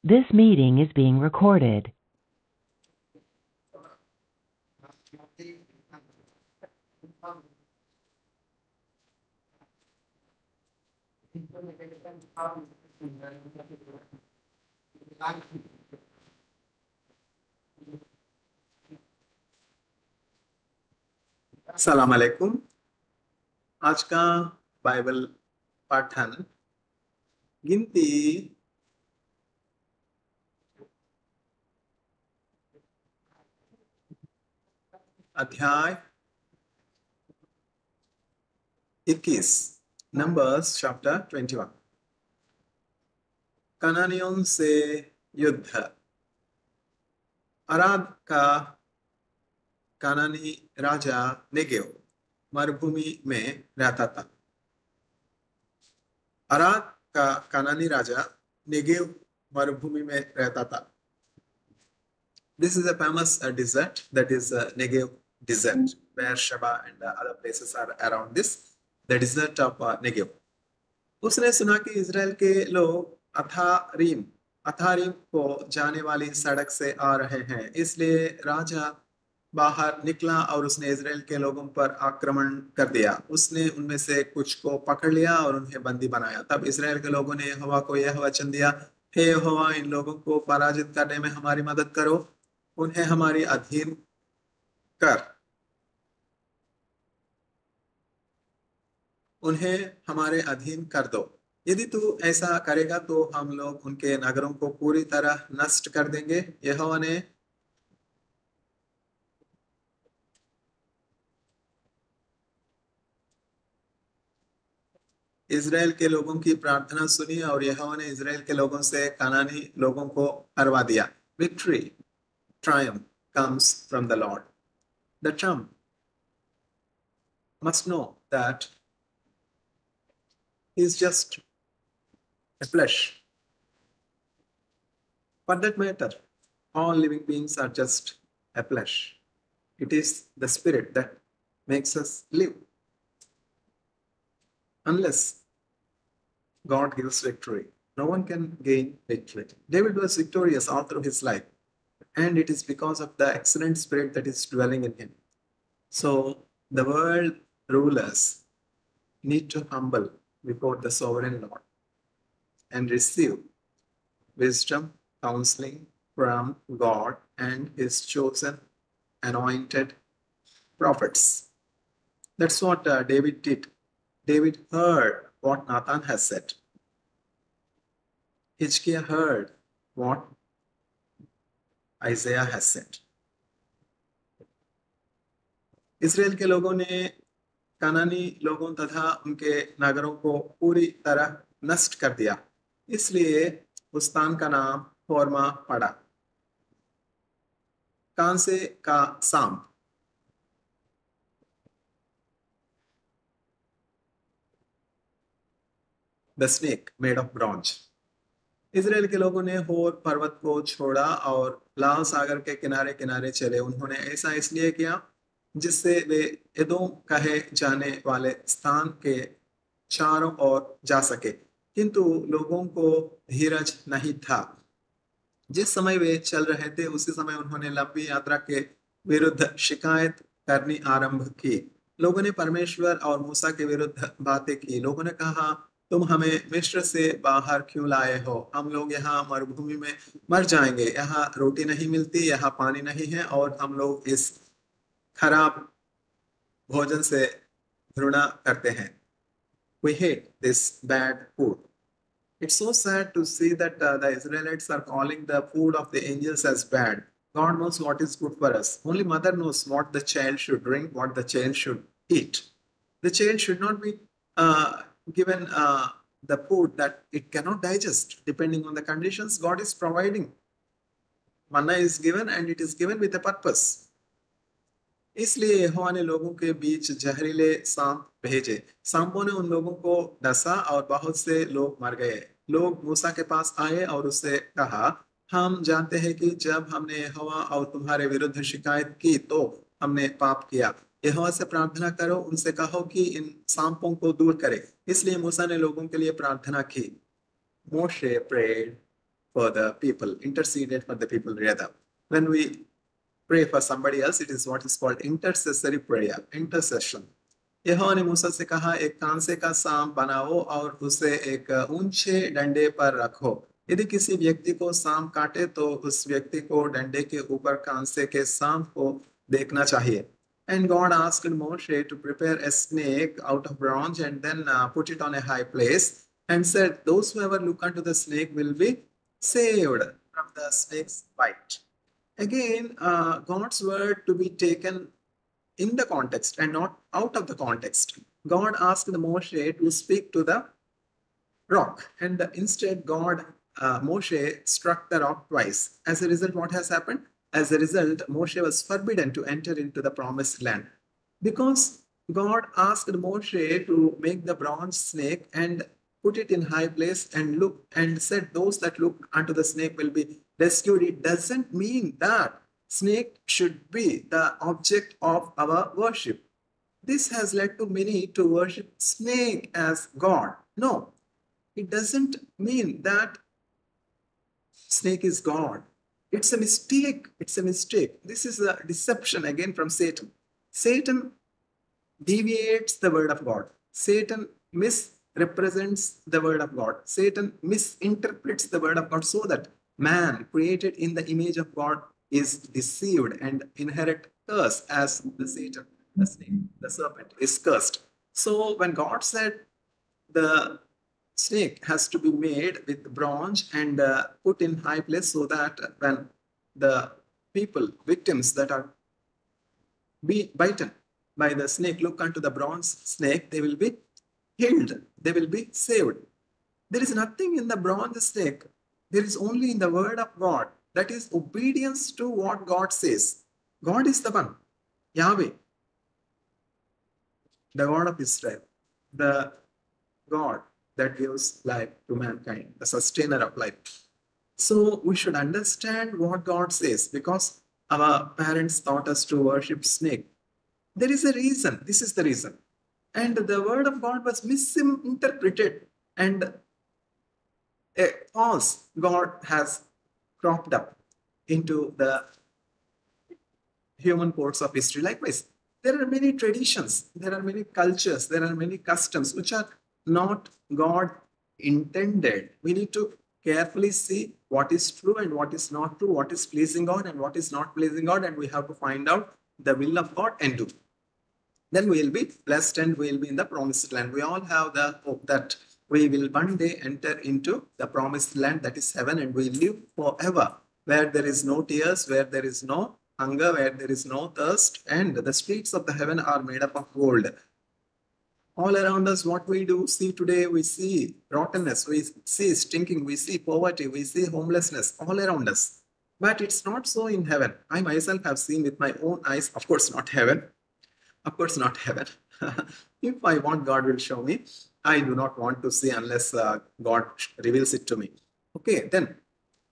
This meeting is being recorded. अस्सलाम वालेकुम। आज का बाइबल पाठन गिनती 21 नंबर्स चैप्टर 21। कनानियों से युद्ध। अराद का कनानी राजा नेगेव मरुभूमि में रहता था। अराद का कनानी राजा नेगेव मरुभूमि में रहता था। This is a famous desert, that is Negev desert, where Sheba and other places are around this, the desert of Negev. उसने सुना कि इजराइल के लोग अथारीम को जाने वाली सड़क से आ रहे हैं, इसलिए राजा बाहर निकला और उसने इजराइल के लोगों पर आक्रमण कर दिया। उसने उनमें से कुछ को पकड़ लिया और उन्हें बंदी बनाया। तब इजराइल के लोगों ने यहोवा को यह वचन दिया, हे यहोवा, इन लोगों को पराजित करने में हमारी मदद करो, उन्हें हमारे अधीन कर, उन्हें हमारे अधीन कर दो। यदि तू ऐसा करेगा तो हम लोग उनके नगरों को पूरी तरह नष्ट कर देंगे। यहोवा ने इजराइल के लोगों की प्रार्थना सुनी और यहोवा ने इजराइल के लोगों से कनानी लोगों को हरवा दिया। Victory, triumph comes from the Lord. The Trump must know that he is just a flesh. For that matter, all living beings are just a flesh. It is the spirit that makes us live. Unless God gives victory, no one can gain victory. David was victorious all through his life, and it is because of the excellent spirit that is dwelling in him. So the world rulers need to humble before the sovereign Lord and receive wisdom, counseling from God and his chosen anointed prophets. That's what David did. David heard what Nathan has said. Hizkiah heard what Isaiah has said. Israel के लोगों ने कनानी लोगों तथा उनके नगरों को पूरी तरह नष्ट कर दिया, इसलिए उस स्थान का नाम होर्मा पड़ा। कांसे का सांप। The snake made of bronze. Israel के लोगों ने होर पर्वत को छोड़ा और लाल सागर के किनारे किनारे चले। उन्होंने ऐसा इसलिए किया जिससे वे एदोम कहे जाने वाले स्थान के चारों ओर जा सके, किंतु लोगों को धीरज नहीं था। जिस समय वे चल रहे थे उसी समय उन्होंने लंबी यात्रा के विरुद्ध शिकायत करनी आरंभ की। लोगों ने परमेश्वर और मूसा के विरुद्ध बातें की। लोगों ने कहा, तुम हमें मिस्र से बाहर क्यों लाए हो? हम लोग यहाँ मरुभूमि में मर जाएंगे। यहाँ रोटी नहीं मिलती, यहाँ पानी नहीं है, और हम लोग इस खराब भोजन से घृणा करते हैं। We hate this bad food. It's so sad to see that the Israelites are calling the food of the angels as bad. God knows what is good for us. Only mother knows what the child should drink, what the child should eat. The child should not be given the food that it cannot digest. Depending on the conditions, God is providing. Manna is given and it is given with a purpose. इसलिए यहोवा ने लोगों के बीच जहरीले सांप भेजे। सांपों ने उन लोगों को डसा और बहुत से लोग मर गए। लोग मूसा के पास आए और उससे कहा, हम जानते हैं कि जब हमने यहोवा और तुम्हारे विरुद्ध शिकायत की तो हमने पाप किया। यहोवा से प्रार्थना करो, उनसे कहो कि इन सांपों को दूर करे। इसलिए मूसा ने लोगों के लिए प्रार्थना की। Moshe prayed for the people, interceded for the people rather. When we pray for somebody else, it is what is called intercessory prayer, intercession. यहोवा ने मूसा से कहा, एक कांसे का सांप बनाओ और उसे एक ऊंचे डंडे पर रखो। यदि किसी व्यक्ति को सांप काटे तो उस व्यक्ति को डंडे के ऊपर कांसे के सांप को देखना चाहिए. And God asked Moshe to prepare a snake out of bronze and then put it on a high place and said, those who ever look unto the snake will be saved from the snake's bite. Again, God's word to be taken in the context and not out of the context. God asked Moshe to speak to the rock, and instead Moshe struck the rock twice. As a result, what has happened? As a result, Moshe was forbidden to enter into the promised land. Because God asked Moshe to make the bronze snake and put it in high place and look and said those that look unto the snake will be rescued. It doesn't mean that snake should be the object of our worship. This has led to many to worship snake as God. No, it doesn't mean that snake is God. It's a mistake. It's a mistake. This is a deception again from Satan. Satan deviates the word of God. Satan misrepresents the word of God. Satan misinterprets the word of God so that man created in the image of God is deceived and inherit curse as the Satan, the snake, the serpent is cursed. So when God said the snake has to be made with bronze and put in high place so that when the people, victims that are bitten by the snake look unto the bronze snake, they will be healed, they will be saved. There is nothing in the bronze snake. There is only in the word of God. That is obedience to what God says. God is the one, Yahweh, the God of Israel, the God that gives life to mankind, the sustainer of life. So we should understand what God says, because our parents taught us to worship snake. There is a reason. This is the reason. And the word of God was misinterpreted, and a false God has cropped up into the human courts of history. Likewise, there are many traditions, there are many cultures, there are many customs which are not God intended. We need to carefully see what is true and what is not true, what is pleasing God and what is not pleasing God, and we have to find out the will of God and do. Then we will be blessed and we will be in the promised land. We all have the hope that we will one day enter into the promised land, that is heaven, and we live forever, where there is no tears, where there is no hunger, where there is no thirst, and the streets of the heaven are made up of gold. All around us, what we do see today, we see rottenness, we see stinking, we see poverty, we see homelessness all around us. But it's not so in heaven. I myself have seen with my own eyes, of course not heaven. Of course not heaven. If I want, God will show me. I do not want to see unless God reveals it to me. Okay, then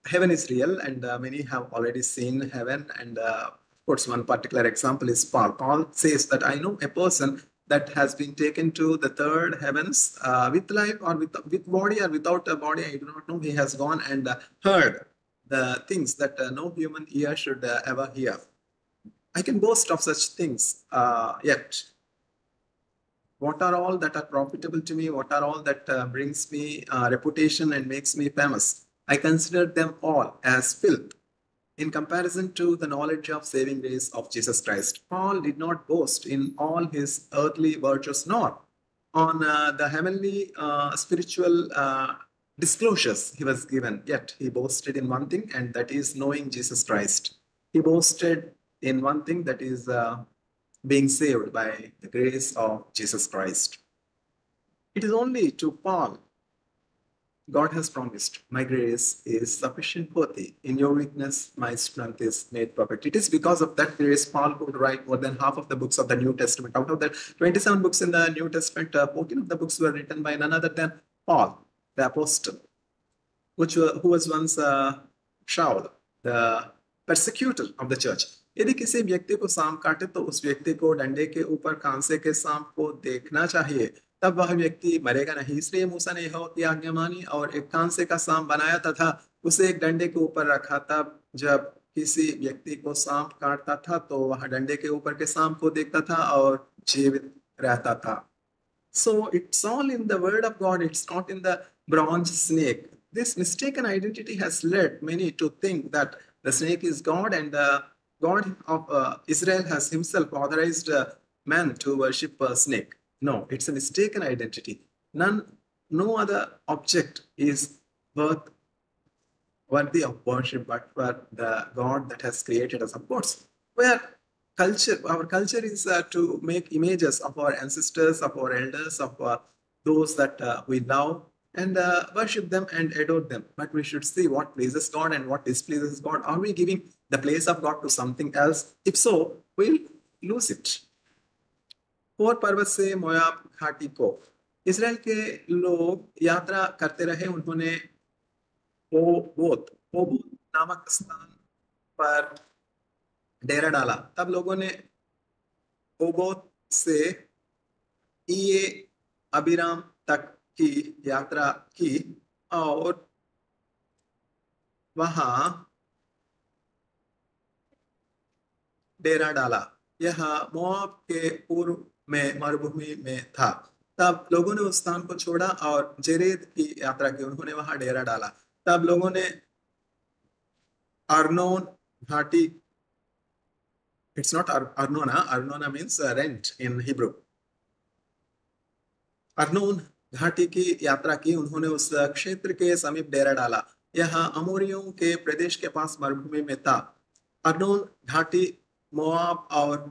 heaven is real, and many have already seen heaven. And of course, one particular example is Paul. Paul says that I know a person that has been taken to the third heavens with life or with body or without a body. I do not know. He has gone and heard the things that no human ear should ever hear. I can boast of such things, yet what are all that are profitable to me? What are all that brings me reputation and makes me famous? I consider them all as filth in comparison to the knowledge of saving grace of Jesus Christ. Paul did not boast in all his earthly virtues, nor on the heavenly spiritual disclosures he was given. Yet he boasted in one thing, and that is knowing Jesus Christ. He boasted in one thing, that is being saved by the grace of Jesus Christ. It is only to Paul God has promised, my grace is sufficient for thee. In your weakness, my strength is made perfect. It is because of that grace Paul could write more than half of the books of the New Testament. Out of the 27 books in the New Testament, 14 of the books were written by none other than Paul, the apostle, who was once Shaul, the persecutor of the church. यदि किसी व्यक्ति को सांप काटे तो उस व्यक्ति को डंडे के ऊपर कांसे के सांप को देखना चाहिए, तब वह व्यक्ति मरेगा नहीं। इसलिए मूसा ने यहोवा की आज्ञा मानी और एक कांसे का सांप बनाया तथा उसे एक डंडे के ऊपर रखा था। जब किसी व्यक्ति को सांप काटता था तो वह डंडे के ऊपर के सांप को देखता था और जीवित रहता था। So it's all in the word of God, it's not in the bronze snake. This mistaken identity has led many to think that the snake is God, and the God of Israel has himself authorized man to worship a snake. No, it's a mistaken identity. No other object is worth worthy of worship but for the God that has created us. Of course, our culture is to make images of our ancestors, of our elders, of those that we love, and worship them and adore them. But we should see what pleases God and what displeases God. Are we giving the place of God to something else? If so, we'll lose it. और पर्वत से मोयाब घाटी को Israel के लोग यात्रा करते रहे। उन्होंने ओबोत नामक स्थान पर डेरा डाला। तब लोगों ने ओबोत से इये अबीराम तक की यात्रा की और वहां डेरा डाला। यह मोआब के पूर्व में मरुभूमि में था। तब लोगों ने उस स्थान को छोड़ा और जेरेद की यात्रा की। उन्होंने वहां डेरा डाला। तब लोगों ने अर्नोन घाटी, it's not Arnona means rent in Hebrew. अर्नोन घाटी की यात्रा की। उन्होंने उस क्षेत्र के समीप डेरा डाला। यह अमोरियों के प्रदेश के पास मरुभूमि में था। अर्नोन घाटी मोआब और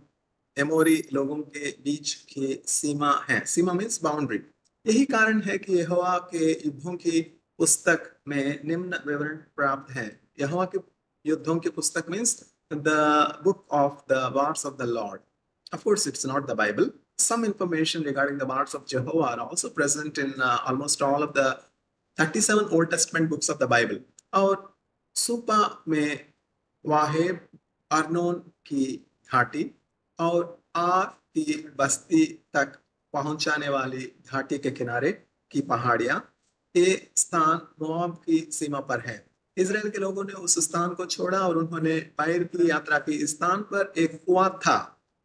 एमोरी लोगों के बीच की सीमा है। सीमा मीन्स बाउंड्री। यही कारण है कि यहोवा के युद्धों की पुस्तक में निम्न विवरण प्राप्त है। यहोवा के युद्धों की पुस्तक means the book of the wars of the Lord. Of course, it's not the Bible. Some information regarding the wars of Jehovah are also present in almost all of the 37 Old Testament books of the Bible. और सुपा में Waheb, अर्नोन की घाटी और are की बस्ती तक पहुंचाने वाली घाटी के किनारे की पहाड़ियां, ये स्थान मोआब की सीमा पर है। इजराइल के लोगों ने उस स्थान को छोड़ा और उन्होंने पैर की यात्रा की। इस स्थान पर एक कुआं था।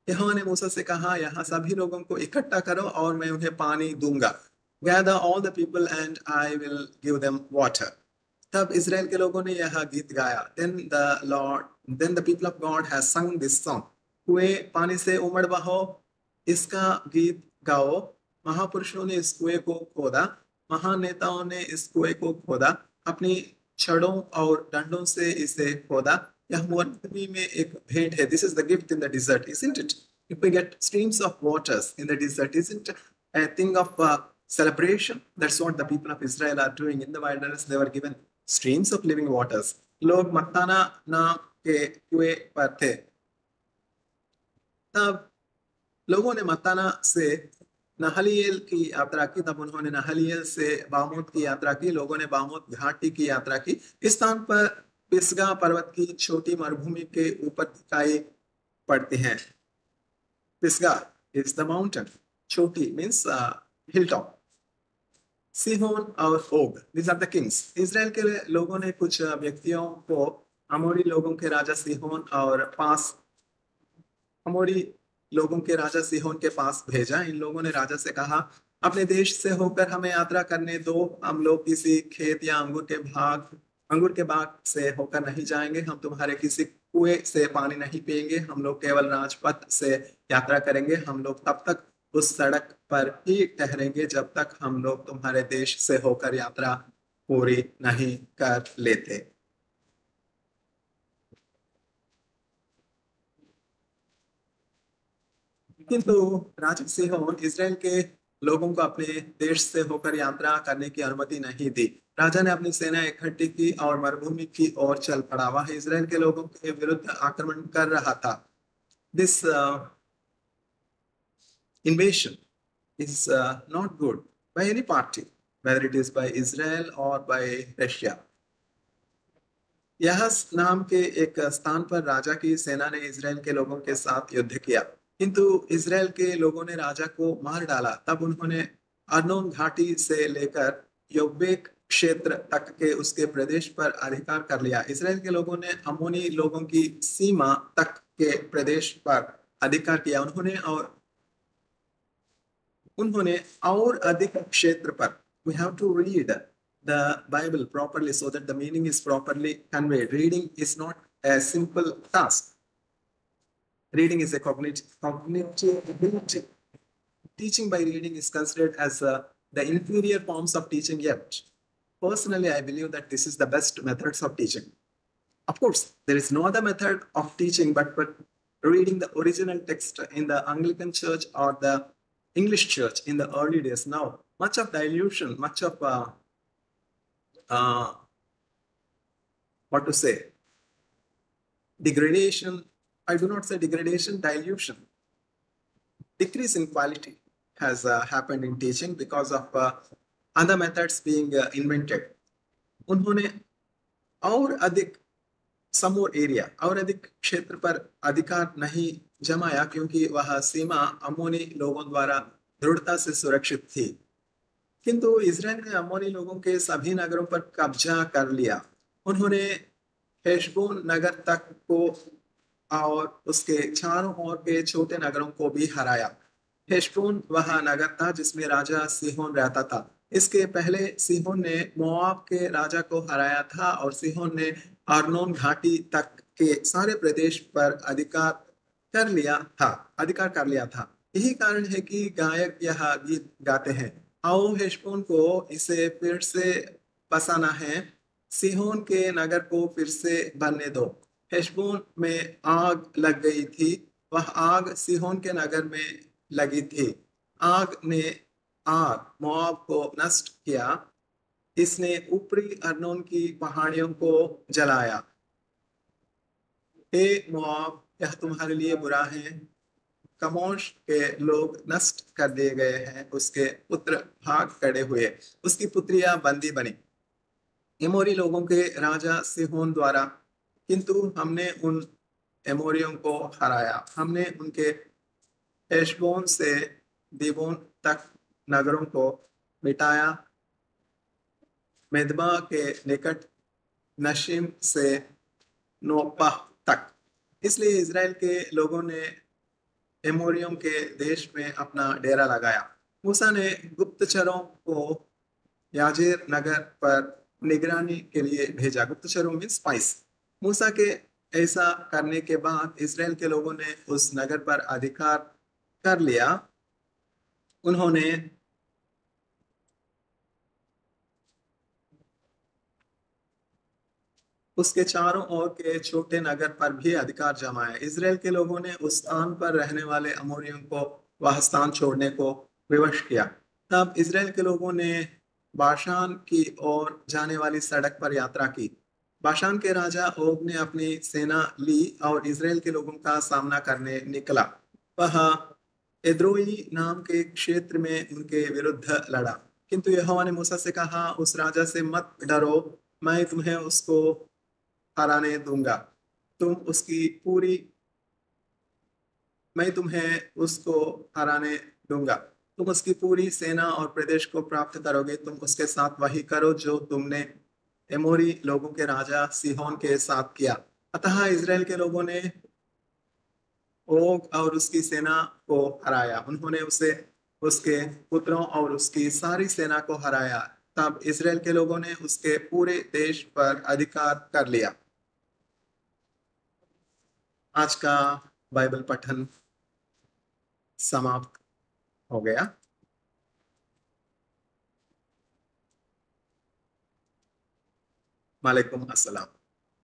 यहोवा ने मूसा से कहा, यहाँ सभी लोगों को इकट्ठा करो और मैं उन्हें पानी दूंगा। Gather all the people and I will give them water. तब इजराइल के लोगों ने यह गीत गाया। Then the people of God has sung this song. कुएं पानी से उमड़ बहो, इसका गीत गाओ। महापुरुषों ने इस कुएं को खोदा, महान नेताओं ने इस कुएं को खोदा, अपनी छड़ों और डंडों से इसे खोदा। यह मरुभूमि में एक भेंट है। This is the gift in the desert, isn't it? If we get streams of waters in the desert, isn't it a thing of celebration? That's what the people of Israel are doing in the wilderness. They were given streams of living waters. लोग मत्ताना नाम के कुएं पर थे। तब लोगों ने मत्ताना से नहलीएल की यात्रा की। तब उन्होंने नहलीएल से बामोत की यात्रा की। लोगों ने बामोत घाटी की यात्रा की। इस स्थान पर पिसगा पर्वत की छोटी मरुभूमि के ऊपर दिखाई पड़ती हैं। पिसगा इज द माउंटेन, छोटी मीन्स हिल टॉप। सिहोन और ओग, these are the kings. Israel के लोगों ने कुछ व्यक्तियों को अमोरी लोगों के राजा सिहोन के पास भेजा। इन लोगों ने राजा से कहा, अपने देश से होकर हमें यात्रा करने दो। हम लोग किसी खेत या अंगूर के बाग से होकर नहीं जाएंगे। हम तुम्हारे किसी कुएं से पानी नहीं पिएंगे। हम लोग केवल राजपथ से यात्रा करेंगे। हम लोग तब तक उस सड़क पर ही ठहरेंगे जब तक हम लोग तुम्हारे देश से होकर यात्रा पूरी नहीं कर लेते। किंतु राजा सिहोन इजराइल के लोगों को अपने देश से होकर यात्रा करने की अनुमति नहीं दी। राजा ने अपनी सेना इकट्ठी की और मरुभूमि की ओर चल पड़ा। वह इजराइल के लोगों के विरुद्ध आक्रमण कर रहा था। This invasion is not good by any party, whether it is by Israel or by Russia. यहस नाम के एक स्थान पर राजा की सेना ने इजराइल के लोगों के साथ युद्ध किया, किंतु इजराइल के लोगों ने राजा को मार डाला। तब उन्होंने अर्नोन घाटी से लेकर योब्बेक क्षेत्र तक के उसके प्रदेश पर अधिकार कर लिया। इसराइल के लोगों ने अम्मोनी लोगों की सीमा तक के प्रदेश पर अधिकार किया। उन्होंने और अधिक क्षेत्र पर, we have to read the Bible properly so that the meaning is properly conveyed. Reading is not a simple task. Reading is a cognitive ability. Teaching by reading is considered as the inferior forms of teaching yet. Personally, I believe that this is the best methods of teaching. Of course, there is no other method of teaching but reading the original text in the Anglican Church or the English Church in the early days. Now, much of dilution, much of what to say, degradation, I do not say degradation, dilution, decrease in quality has happened in teaching because of other methods being invented. उन्होंने और अधिक समोर area और अधिक क्षेत्र पर अधिकार नहीं जमाया क्योंकि वह सीमा अम्मोनी लोगों द्वारा दृढ़ता से सुरक्षित थी। किंतु इजराइल ने अम्मोनी लोगों के सभी नगरों पर कब्जा कर लिया। उन्होंने हेशबोन नगर तक को और उसके चारों ओर के छोटे नगरों को भी हराया। हेशबोन वह नगर था जिसमें राजा सीहोन रहता था। इसके पहले सीहोन ने मोआब के राजा को हराया था और सीहोन ने अर्नोन घाटी तक के सारे प्रदेश पर अधिकार कर लिया था। यही कारण है कि गायक यह गीत गाते हैं, आओ हेशबोन को इसे फिर से बसाना है, सीहोन के नगर को फिर से बनने दो। हेशबोन में आग लग गई थी, वह आग सीहोन के नगर में लगी थी। आग ने मोआब को नष्ट किया, इसने ऊपरी अर्नोन की पहाड़ियों को जलाया। हे मोआब, यह तुम्हारे लिए बुरा है, कमोश के लोग नष्ट कर दिए गए हैं, उसके पुत्र भाग खड़े हुए, उसकी पुत्रियां बंदी बनी एमोरी लोगों के राजा सीहोन द्वारा। किंतु हमने उन एमोरियों को हराया, हमने उनके हेशबोन से दीबोन तक नगरों को मिटाया, मेदबा के निकट नशीम से नोपह तक। इसलिए इजराइल के लोगों ने एमोरियों के देश में अपना डेरा लगाया। मूसा ने गुप्तचरों को याजेर नगर पर निगरानी के लिए भेजा। गुप्तचरों में स्पाइस। मूसा के ऐसा करने के बाद इजराइल के लोगों ने उस नगर पर अधिकार कर लिया। उन्होंने उसके चारों ओर के छोटे नगर पर भी अधिकार जमाया। इजराइल के लोगों ने उस स्थान पर रहने वाले अमोरियों को वह स्थान छोड़ने को विवश किया। तब इजराइल के लोगों ने बाशान की ओर जाने वाली सड़क पर यात्रा की। बाशान के राजा ओग ने अपनी सेना ली और इजराइल के लोगों का सामना करने निकला। वह एद्रोई नाम के क्षेत्र में उनके विरुद्ध लड़ा। किंतु यहोवा ने मूसा से कहा, उस राजा से मत डरो, मैं तुम्हें उसको हराने दूंगा। मैं तुम्हें उसको हराने दूंगा। तुम उसकी पूरी सेना और प्रदेश को प्राप्त करोगे। तुम उसके साथ वही करो जो तुमने एमोरी लोगों के राजा सीहोन के साथ किया। अतः इजराइल के लोगों ने ओग और उसकी सेना को हराया। उन्होंने उसे, उसके पुत्रों और उसकी सारी सेना को हराया। तब इजराइल के लोगों ने उसके पूरे देश पर अधिकार कर लिया। आज का बाइबल पठन समाप्त हो गया। वालेकुम अस्सलाम।